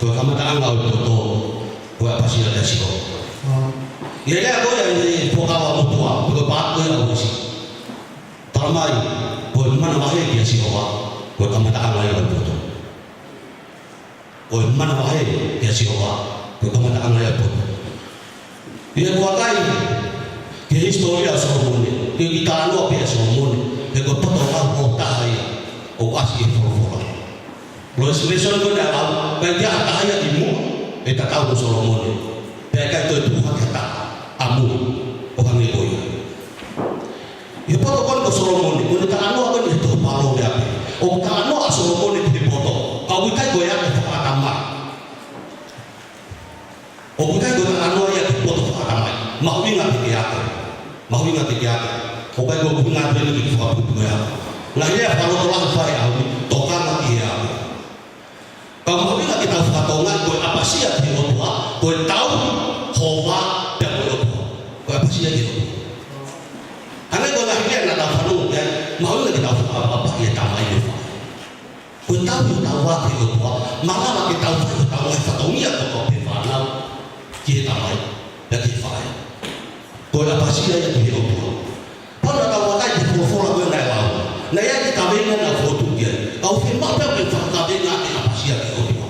ko kamataan ngau to ko apa sih ada sih kok ya dia ko yang ini pokawa mutua ko pak ko yang sih talamai ko mana bahaya dia sih ko kamataan ngau to ko mana bahaya dia sih ko kamataan ngau to dia buatai ke historia Solomon ke kita anu apa Solomon ke ko potong ko tahai o asih forfora lo expression ko dah bagi tahaya imu eta tahu Solomon bagi itu kata amu orang itu ya foto kon ko Solomon ko ta anu ko itu palo ya o ta anu Solomon itu foto kau kai go ya ka tama o kai go anu ya foto ka tama mau ingat dia mau ingat dia o kai go ingat dia di foto ya nah ya kalau tolak saya tokan dia kalau mau ingat kita fatongan ko apa sih ya di otua ko tahu Hova dan otua ko apa sih ya gitu karena ko lahirnya nada fanu ya mau ingat kita apa ya tamai itu ko tahu apa otua malah kita tahu fatongia ko befanau kita tamai ya kita ko apa sih ya di otua pada tahu kai di fola ko ngai lau na ya kita venga na foto dia au firma pe fa venga apa sih ya otua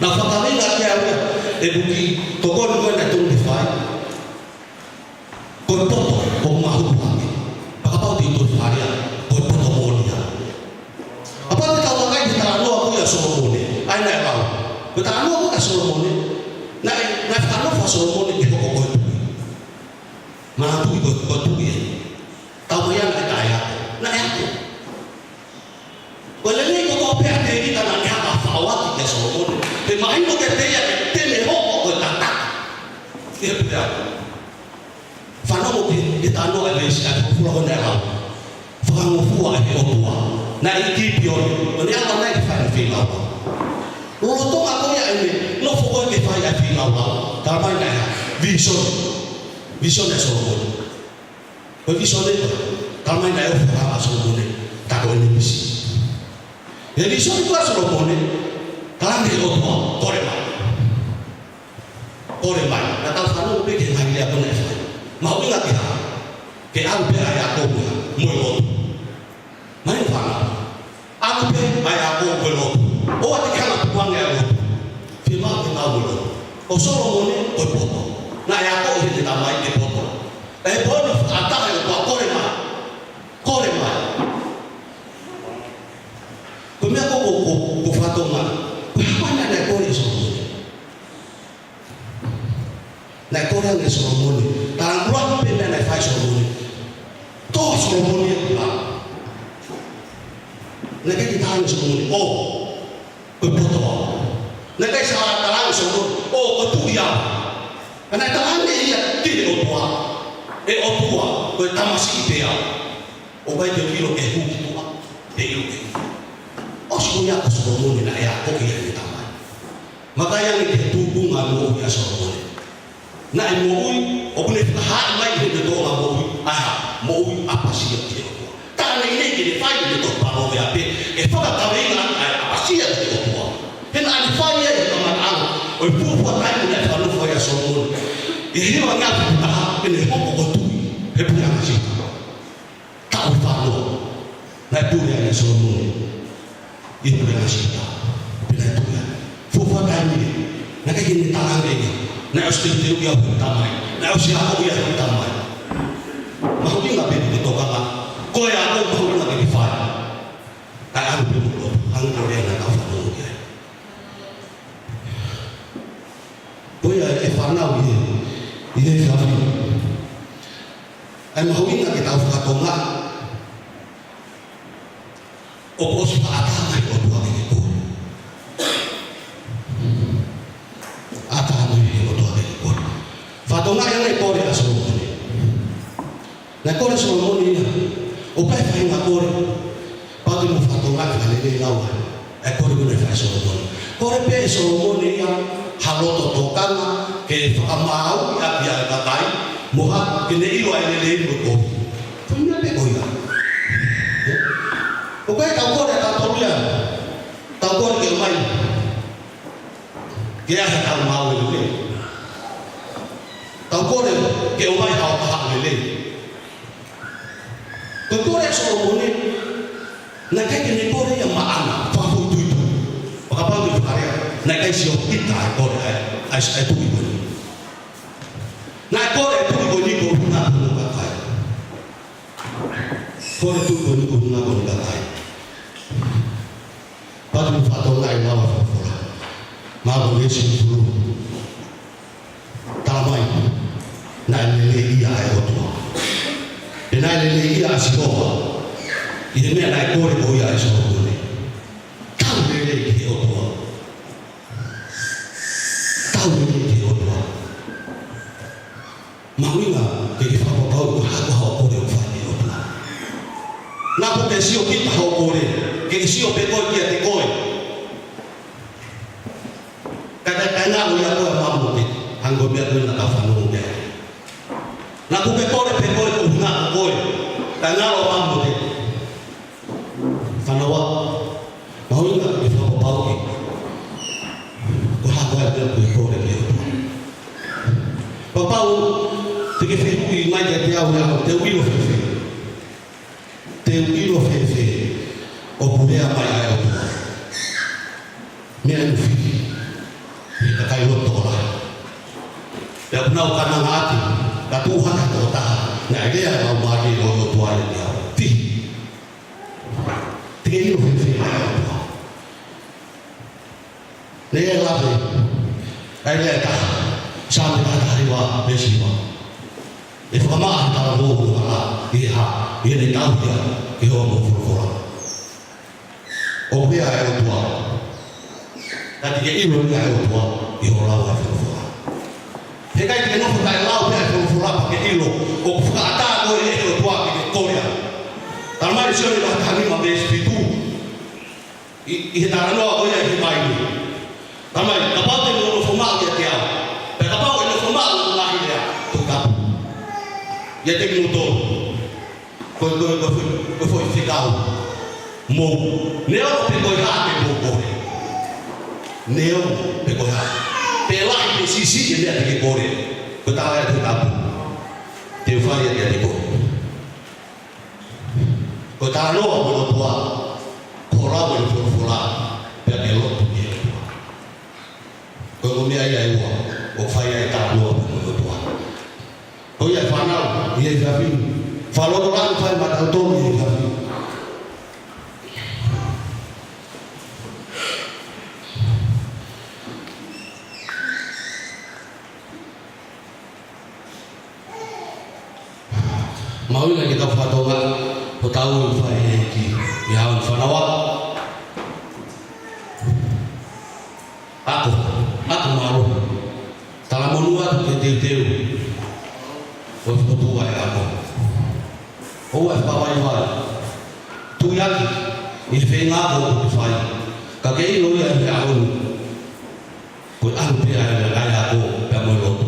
na fa venga ya ebuki tokon ko na tung defai ko toto ko mahu pagi apa di itu area ko toto monia apa kita wakai di tanah aku ya Solomon ai na lau ko tanah aku ya Solomon na tanah fa Solomon di ko itu mana tu ko tu ya tahu yang kita ya na ya ko le ko pe ate di tanah ya apa awat ya Solomon te mai ko ke te ya dia fano ke tano ale sia fu lo na ha fano fu a he otua na iki pio ne ala na fa fi la lo to ma ko ya ini no fu ko ke fa ya fi la ta mai na vision ya Solomon ko vision ne ta mai na yo fa Solomon ta ko ni misi ya vision ko Solomon ta ne otua Ore mai, na tahu fanu pe ke ngai aku na fa. Mau ingat ya. Ke ambe aya aku mulo. Mai fa. Aku pe aya aku mulo. O ati kana tuang ya lo. Firma ke mulo. O Solomon o poto. Na ya aku ini tamai ke poto. Bono ata ya ko ore mai. Kore mai. Kumi aku ko fatonga. Apa na ko iso. Na korang ni Solomon tarang luar penda na fai Solomon to Solomon ya na ke kita Solomon bepoto na ke salah tarang Solomon betul ya karena tarang ni ya tidak otua ko tamasi idea baik dia kilo gitu semuanya ke Solomon na ya ko ya kita maka yang dihubungan mo ya Solomon na imoi obune ha mai de do la moi apa sih dia ta ini ke fai de to paro ya pe fa ta venga apa sih dia to hen an fai ya to man an o pu tai de fa no fa ya Solomon ini wanga ta ini ko tu he pu ya sih ta fa no na tu ya Solomon itu ya sih ta bila tu ya fu fa tai ni na ke ni ta ngene na ustin dia tamai na usia aku ya tamai mau nggak pergi ke tokang ko ya aku mau nggak di file kayak aku dulu aku boleh nggak tahu dulu ya ko ya efana ini kami ay mau nggak kita tahu katonga opos patah ko dua itu fatonga yang ekor ya Solomon na kore Solomon ya o pai fai na kore pagi mo fatonga ka le lawa ekor ko na fai Solomon kore pe Solomon ya haloto tokana ke fakamau ya dia katai moha ke ne ilo ai le ko punya pe ko ya o pai ka kore ka toria ta kore ke mai Ke a ka mau le. Tau kore ke o mai hao ka le. Ko kore Solomone na kai ke ne kore ya maana fa fu tu. Ka pa tu kare na kai si o kita kore ai tu ko. Na kore tu ko ni ko na ka kai. Kore tu ko ni ko na ko ka kai. Pa tu fa to ngai na wa fa. Ma ko le si tu. Tamai na le ia ai o tu. E na le ia si ko. I de me na kore ko ia so ko ni. Tau le ki o tu. Tau le ki o tu. Ma winga ke ki fa ko ko ha ko le fa ni o tu. Na ko ke si o ki ta ko le. Ke si o pe ko ki te ko. Kadang-kadang aku yang kau mahu ni, anggo biar kau nak kafan dia. Nak kau pekor kau nak kau, kadang aku mahu ni. Fanawa, mahu ni nak kita bawa ni. Kau hak kau yang pekor dia. Bapau, tiga firi mai jadi awak yang teu ilo fefe, opune mai ayam. Ni anu firi. Kita kayu tola. Ya benar karena hati, katuhan kata tahan. Nah dia mau mati mau tuan dia. Ti, tiga itu fiksi. Dia lagi, dia tak sampai hari wah besiwa. Itu kemana antara buku malah dia ni tahu dia, dia mau berkorban. Oh dia ayat tua. Tadi dia ibu dia ayat tua, dia orang ayat tua. Jika dia nak pakai lau dia ayat tua pakai ilu, oh kata kau ayat tua pakai Korea. Kalau macam ni lah kami mampu sepitu. Ihtaran lo aku yang hibai ni. Kalau kapal tu lo formal dia tiap, kapal lo formal lagi dia tukar. Dia tinggal tu, kau fikau, mau, neo pekoi hati mau neo pekoya pelai di sisi dia di kore betala itu tabu tefaya dia di kore betala lo tua kora berfula pelelo dia kalau dia ya iwa ofaya itu lo tua oh ya fanal dia jadi falo orang fai mata tu dia jadi mau yang kita fatwa tahu faedah yang fanawat aku malu dalam menuat detail waktu tua aku bawa iwan tu yang ifenga aku fai kakek lo yang aku Quran dia aku pemulot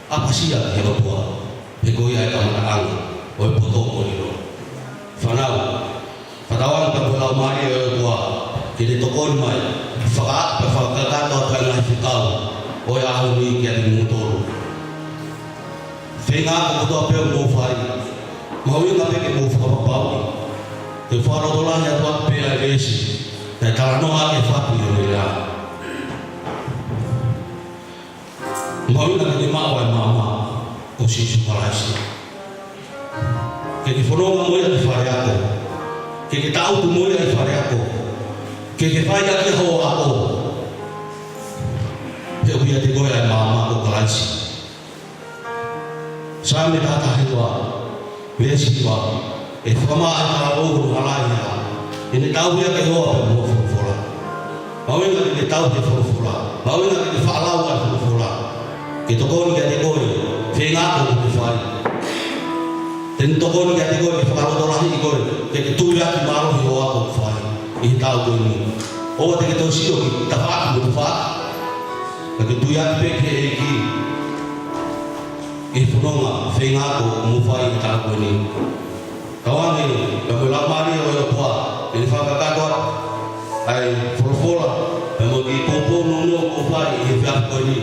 apa sih yang dia buat begoya kamu ang oi poto molino fanau fatawan pagulaw mai oi kini tokon mai fakat to tanga fikau oi ahu ni kian motor fenga ko to pe mo fai mawi na pe ke mo fa pau te faro dola ya to pe a resi te talano a ke fa pi ni la mawi na ke ma wa mama o si parasi que fono mo ya fare ako que tau tu mo ya fare ako que falla que ho ako eu ia te goia mama ko kalasi sami tata hiwa vesiwa e fama ala o halaya ini tau ya ke ho mo fora mau ina que tau de fora mau ina que fala wa fora que to ko ni te goia fenga ko te fai tento ko ni te goia falo do lahi ko que tu ya ki maro hi wa ko fai i tau ko ni o te que to sio ki ta fa ko fa que tu ya pe ke ki e fonga fenga ko mo fai ta ko ni kawan ni ko la mari o yo pa ni fa ka ka ai folofola e mo ki popo no no ko fai e fa ko ni